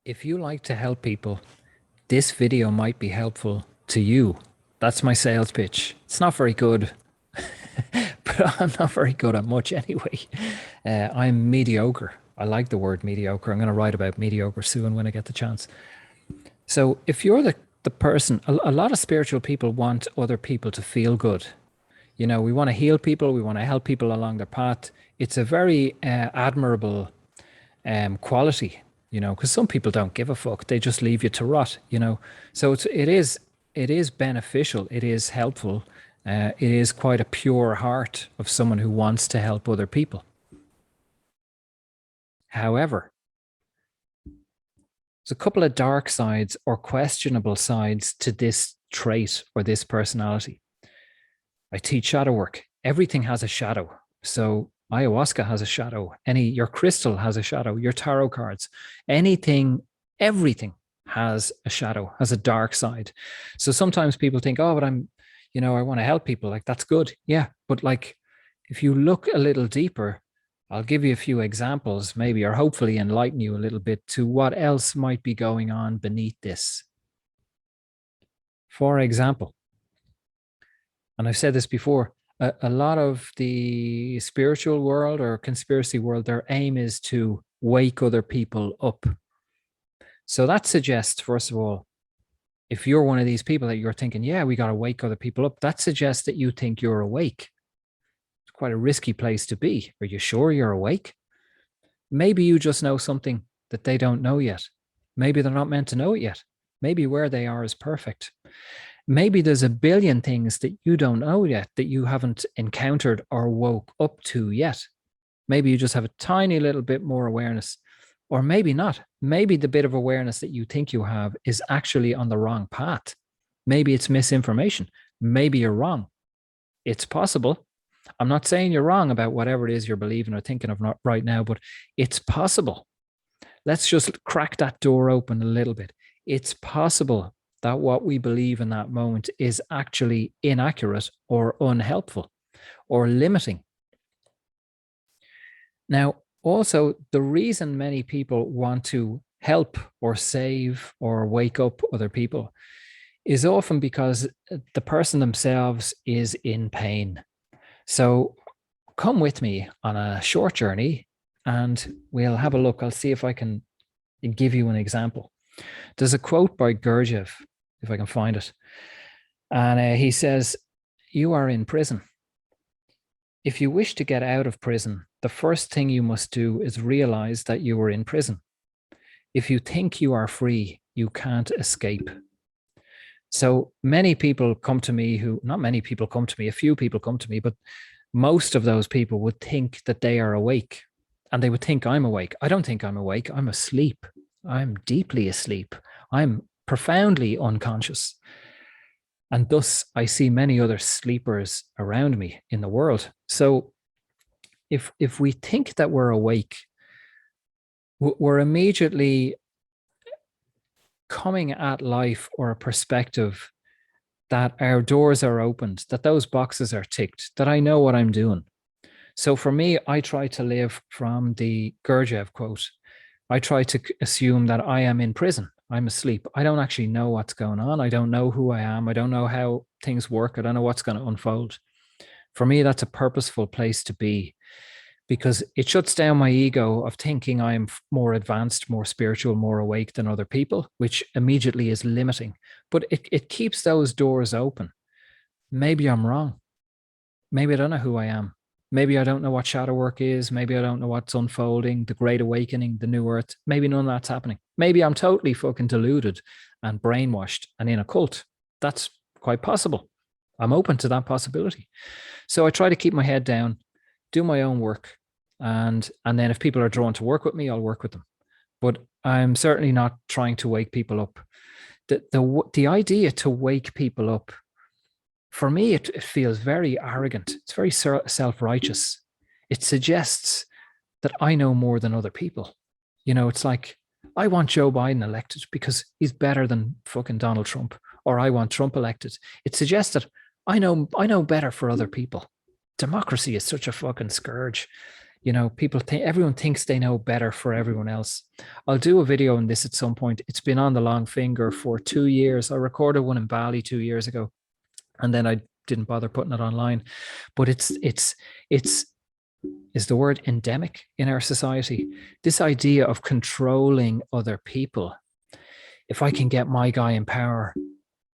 If you like to help people, this video might be helpful to you. That's my sales pitch. It's not very good, but I'm not very good at much anyway. I'm mediocre. I like the word mediocre. I'm going to write about mediocre soon when I get the chance. So if you're the person, a lot of spiritual people want other people to feel good. You know, we want to heal people. We want to help people along their path. It's a very admirable quality, you know, because some people don't give a fuck. They just leave you to rot, you know. So it is beneficial. It is helpful. It is quite a pure heart of someone who wants to help other people. However, there's a couple of dark sides or questionable sides to this trait or this personality. I teach shadow work. Everything has a shadow. So ayahuasca has a shadow. Your crystal has a shadow. Your tarot cards, anything, everything has a shadow, has a dark side. So sometimes people think, oh, but I want to help people. Like, that's good. Yeah. But like, if you look a little deeper, I'll give you a few examples, maybe, or hopefully enlighten you a little bit to what else might be going on beneath this. For example, and I've said this before, a lot of the spiritual world or conspiracy world, their aim is to wake other people up. So that suggests, first of all, if you're one of these people that you're thinking, yeah, we got to wake other people up, that suggests that you think you're awake. It's quite a risky place to be. Are you sure you're awake? Maybe you just know something that they don't know yet. Maybe they're not meant to know it yet. Maybe where they are is perfect. Maybe there's a billion things that you don't know yet that you haven't encountered or woke up to yet. Maybe you just have a tiny little bit more awareness, or maybe not. Maybe the bit of awareness that you think you have is actually on the wrong path. Maybe it's misinformation. Maybe you're wrong. It's possible. I'm not saying you're wrong about whatever it is you're believing or thinking of right now, but it's possible. Let's just crack that door open a little bit. It's possible that what we believe in that moment is actually inaccurate or unhelpful or limiting. Now, also, the reason many people want to help or save or wake up other people is often because the person themselves is in pain. So come with me on a short journey and we'll have a look. I'll see if I can give you an example. There's a quote by Gurdjieff, if I can find it. And he says, "You are in prison. If you wish to get out of prison, the first thing you must do is realize that you are in prison. If you think you are free, you can't escape." So many people come to me not many people come to me, a few people come to me, but most of those people would think that they are awake and they would think I'm awake. I don't think I'm awake. I'm asleep. I'm deeply asleep. I'm profoundly unconscious. And thus I see many other sleepers around me in the world. So if we think that we're awake, we're immediately coming at life or a perspective that our doors are opened, that those boxes are ticked, that I know what I'm doing. So for me, I try to live from the Gurdjieff quote. I try to assume that I am in prison. I'm asleep. I don't actually know what's going on. I don't know who I am. I don't know how things work. I don't know what's going to unfold. For me, that's a purposeful place to be because it shuts down my ego of thinking I'm more advanced, more spiritual, more awake than other people, which immediately is limiting. But it keeps those doors open. Maybe I'm wrong. Maybe I don't know who I am. Maybe I don't know what shadow work is. Maybe I don't know what's unfolding, the great awakening, the new earth. Maybe none of that's happening. Maybe I'm totally fucking deluded and brainwashed and in a cult. That's quite possible. I'm open to that possibility. So I try to keep my head down, do my own work. And then if people are drawn to work with me, I'll work with them. But I'm certainly not trying to wake people up. The idea to wake people up, for me, it feels very arrogant. It's very self-righteous. It suggests that I know more than other people. You know, it's like, I want Joe Biden elected because he's better than fucking Donald Trump, or I want Trump elected. It suggests that I know better for other people. Democracy is such a fucking scourge. People think everyone thinks they know better for everyone else. I'll do a video on this at some point. It's been on the long finger for 2 years. I recorded one in Bali 2 years ago, and then I didn't bother putting it online. But it's is the word endemic in our society. This idea of controlling other people. If I can get my guy in power,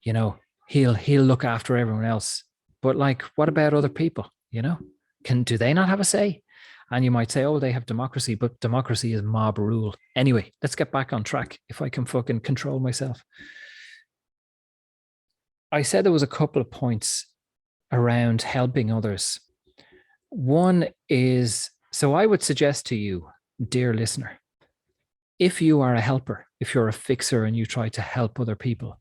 you know, he'll look after everyone else. But like, what about other people? Do they not have a say? And you might say, oh, they have democracy, but democracy is mob rule. Anyway, let's get back on track. If I can fucking control myself. I said there was a couple of points around helping others. One is, so I would suggest to you, dear listener, if you are a helper, if you're a fixer and you try to help other people,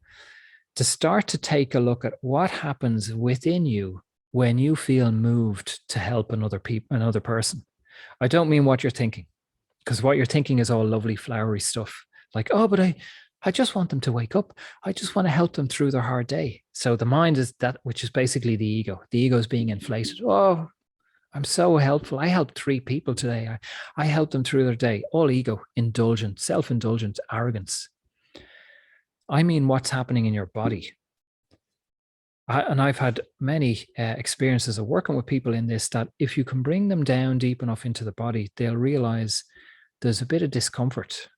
to start to take a look at what happens within you when you feel moved to help another person. I don't mean what you're thinking, because what you're thinking is all lovely, flowery stuff. Like, oh, but I just want them to wake up. I just want to help them through their hard day. So the mind is that, which is basically the ego. The ego is being inflated. Oh, I'm so helpful. I helped 3 people today. I helped them through their day. All ego, indulgent, self-indulgent, arrogance. I mean, what's happening in your body. And I've had many experiences of working with people in this, that if you can bring them down deep enough into the body, they'll realize there's a bit of discomfort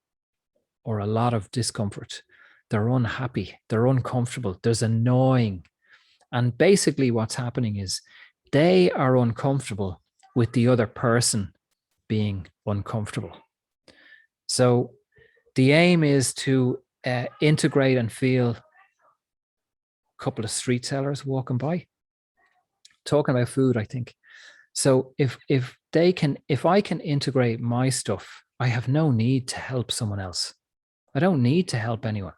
or a lot of discomfort. They're unhappy. They're uncomfortable. There's annoying. And basically what's happening is they are uncomfortable with the other person being uncomfortable. So the aim is to integrate and feel a couple of street sellers walking by, talking about food, I think. So if I can integrate my stuff, I have no need to help someone else. I don't need to help anyone.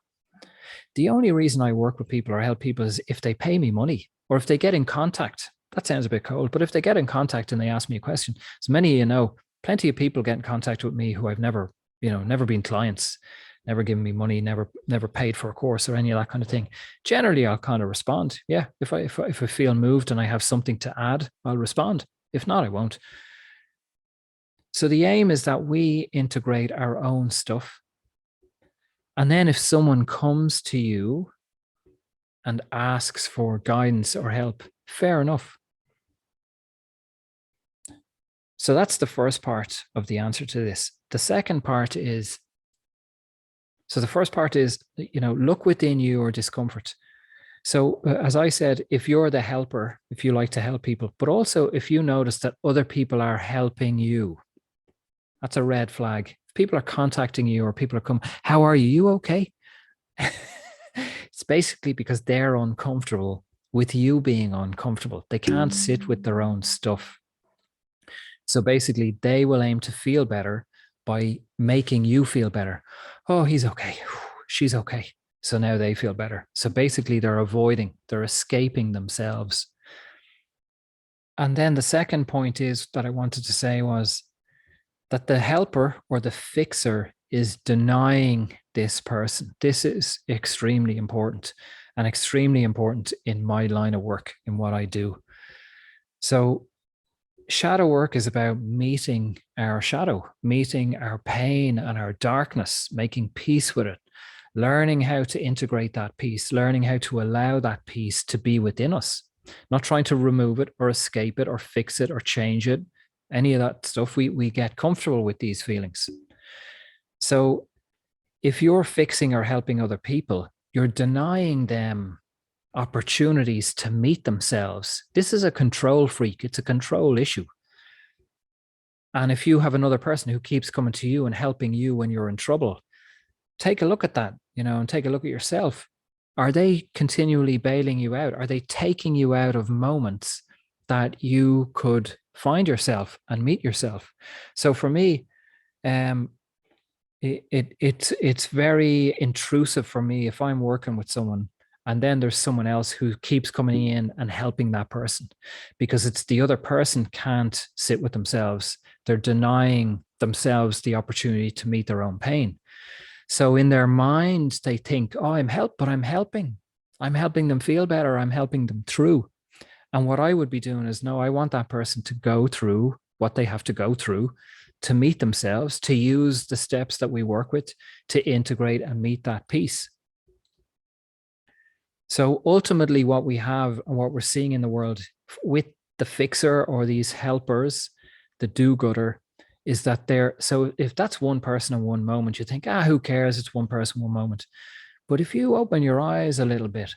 The only reason I work with people or help people is if they pay me money or if they get in contact. That sounds a bit cold, but if they get in contact and they ask me a question, as many of you plenty of people get in contact with me who I've never been clients, never given me money, never paid for a course or any of that kind of thing. Generally, I'll kind of respond. Yeah, if I feel moved and I have something to add, I'll respond. If not, I won't. So the aim is that we integrate our own stuff. And then if someone comes to you and asks for guidance or help, fair enough. So that's the first part of the answer to this. The second part is, so the first part is, look within your discomfort. So as I said, if you're the helper, if you like to help people, but also if you notice that other people are helping you, that's a red flag. If people are contacting you or people are coming, how are you? You okay? It's basically because they're uncomfortable with you being uncomfortable. They can't sit with their own stuff. So basically, they will aim to feel better by making you feel better. Oh, he's okay. She's okay. So now they feel better. So basically, they're escaping themselves. And then the second point is that I wanted to say was that the helper or the fixer is denying this person. This is extremely important and extremely important in my line of work, in what I do. So shadow work is about meeting our shadow, meeting our pain and our darkness, making peace with it, learning how to integrate that peace, learning how to allow that peace to be within us, not trying to remove it or escape it or fix it or change it, any of that stuff. We get comfortable with these feelings. So if you're fixing or helping other people, you're denying them opportunities to meet themselves. This is a control freak. It's a control issue. And if you have another person who keeps coming to you and helping you when you're in trouble, take a look at that, and take a look at yourself. Are they continually bailing you out? Are they taking you out of moments that you could find yourself and meet yourself? So for me, it's very intrusive for me if I'm working with someone and then there's someone else who keeps coming in and helping that person, because it's the other person can't sit with themselves. They're denying themselves the opportunity to meet their own pain. So in their mind, they think, oh, I'm helping. I'm helping them feel better. I'm helping them through. And what I would be doing is, no, I want that person to go through what they have to go through to meet themselves, to use the steps that we work with to integrate and meet that peace. So ultimately, what we have and what we're seeing in the world with the fixer or these helpers, the do-gooder, is that they're, so if that's one person in one moment, you think, who cares? It's one person, one moment. But if you open your eyes a little bit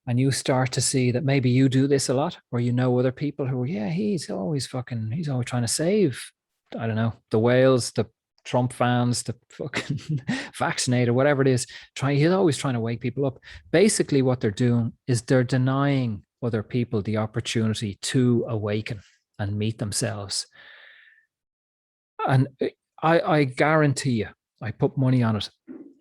and you start to see that maybe you do this a lot, or you know other people who are, yeah, he's always trying to save, I don't know, the whales, the Trump fans, the fucking vaccinated, whatever it is, he's always trying to wake people up. Basically, what they're doing is they're denying other people the opportunity to awaken and meet themselves. And I guarantee you, I put money on it.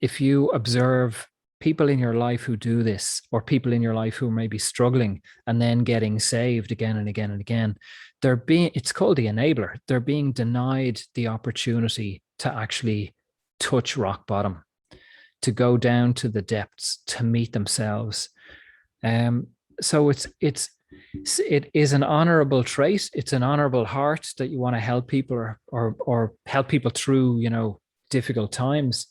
If you observe people in your life who do this, or people in your life who may be struggling and then getting saved again and again and again, it's called the enabler. They're being denied the opportunity to actually touch rock bottom, to go down to the depths, to meet themselves. So it is an honorable trait. It's an honorable heart that you want to help people or help people through, difficult times.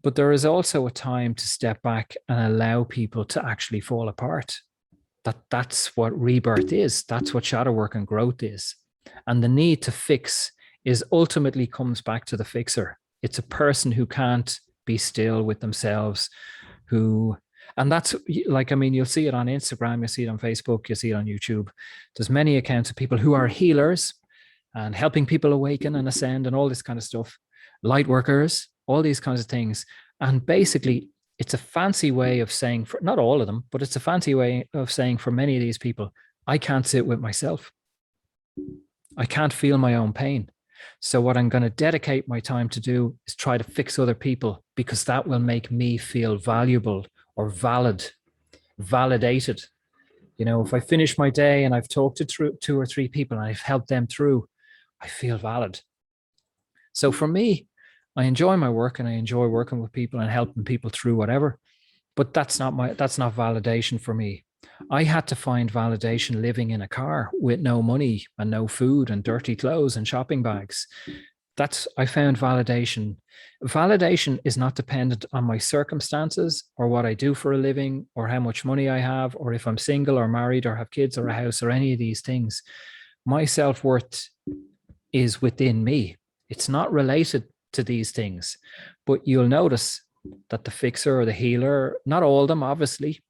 But there is also a time to step back and allow people to actually fall apart. That's what rebirth is. That's what shadow work and growth is. And the need to fix is ultimately comes back to the fixer. It's a person who can't be still with themselves, and that's like, I mean, you'll see it on Instagram, you'll see it on Facebook, you'll see it on YouTube. There's many accounts of people who are healers and helping people awaken and ascend and all this kind of stuff, light workers, all these kinds of things. And basically, it's a fancy way of saying, for not all of them, but it's a fancy way of saying for many of these people, I can't sit with myself. I can't feel my own pain. So what I'm going to dedicate my time to do is try to fix other people, because that will make me feel valuable or validated. If I finish my day and I've talked to two or three people and I've helped them through, I feel valid. So for me, I enjoy my work and I enjoy working with people and helping people through whatever, but that's not validation for me. I had to find validation living in a car with no money and no food and dirty clothes and shopping bags. I found validation. Validation is not dependent on my circumstances or what I do for a living or how much money I have or if I'm single or married or have kids or a house or any of these things. My self-worth is within me. It's not related to these things, but you'll notice that the fixer or the healer, not all of them, obviously,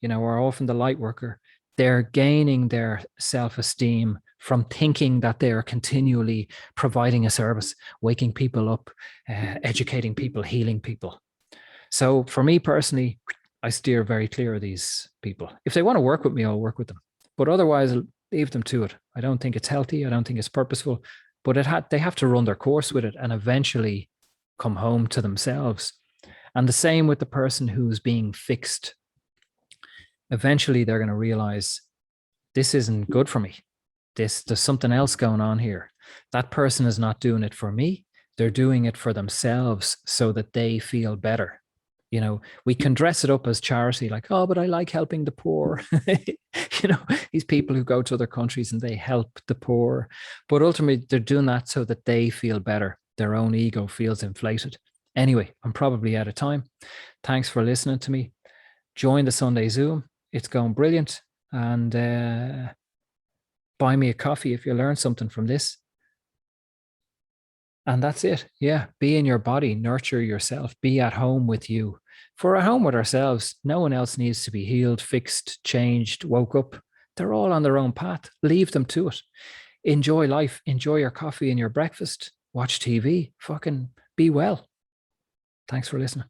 or often the light worker, they're gaining their self-esteem from thinking that they are continually providing a service, waking people up, educating people, healing people. So for me personally, I steer very clear of these people. If they want to work with me, I'll work with them. But otherwise, I'll leave them to it. I don't think it's healthy. I don't think it's purposeful. But they have to run their course with it and eventually come home to themselves. And the same with the person who's being fixed. Eventually, they're going to realize this isn't good for me. There's something else going on here. That person is not doing it for me. They're doing it for themselves so that they feel better. We can dress it up as charity, like, oh, but I like helping the poor. These people who go to other countries and they help the poor. But ultimately, they're doing that so that they feel better. Their own ego feels inflated. Anyway, I'm probably out of time. Thanks for listening to me. Join the Sunday Zoom. It's going brilliant. And buy me a coffee if you learn something from this. And that's it. Yeah. Be in your body, nurture yourself, be at home with you. For at home with ourselves, no one else needs to be healed, fixed, changed, woke up. They're all on their own path. Leave them to it. Enjoy life. Enjoy your coffee and your breakfast. Watch TV. Fucking be well. Thanks for listening.